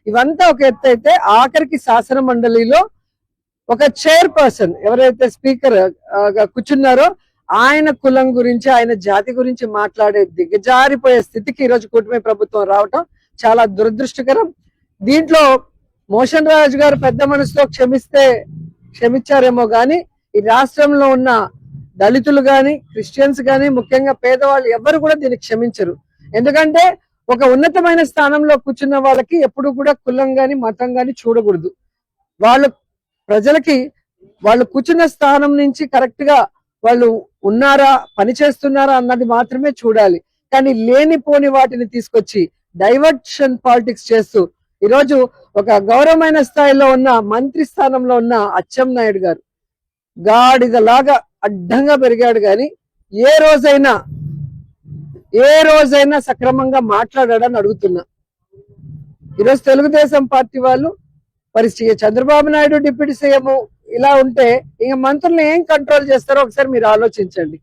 ఇవంతా ఒక ఎత్తు అయితే ఆఖరికి శాసన మండలిలో ఒక చైర్పర్సన్ ఎవరైతే స్పీకర్ కూర్చున్నారో ఆయన కులం గురించి ఆయన జాతి గురించి మాట్లాడే దిగజారిపోయే స్థితికి ఈరోజు కూటమి ప్రభుత్వం రావటం చాలా దురదృష్టకరం. దీంట్లో మోషన్ రాజు గారు పెద్ద మనసుతో క్షమించారేమో గాని ఈ రాష్ట్రంలో ఉన్న దళితులు గాని క్రిస్టియన్స్ గాని ముఖ్యంగా పేదవాళ్ళు ఎవరు కూడా దీన్ని క్షమించరు. ఎందుకంటే ఒక ఉన్నతమైన స్థానంలో కూర్చున్న వాళ్ళకి ఎప్పుడు కూడా కులం గాని మతం గాని చూడకూడదు. వాళ్ళు ప్రజలకి వాళ్ళు కూర్చున్న స్థానం నుంచి కరెక్ట్ గా వాళ్ళు ఉన్నారా పని చేస్తున్నారా అన్నది మాత్రమే చూడాలి. కానీ లేనిపోని వాటిని తీసుకొచ్చి డైవర్షన్ పాలిటిక్స్ చేస్తూ ఈరోజు ఒక గౌరవమైన స్థాయిలో ఉన్న మంత్రి స్థానంలో ఉన్న అచ్చెన్నాయుడు గారు గాడిదలాగా అడ్డంగా పెరిగాడు కానీ ఏ రోజైనా సక్రమంగా మాట్లాడాడని అడుగుతున్నా. ఈరోజు తెలుగుదేశం పార్టీ వాళ్ళు పరిస్థితి చంద్రబాబు నాయుడు డిప్యూటీ సీఎం ఇలా ఉంటే ఇంక మంత్రులను ఏం కంట్రోల్ చేస్తారో ఒకసారి మీరు ఆలోచించండి.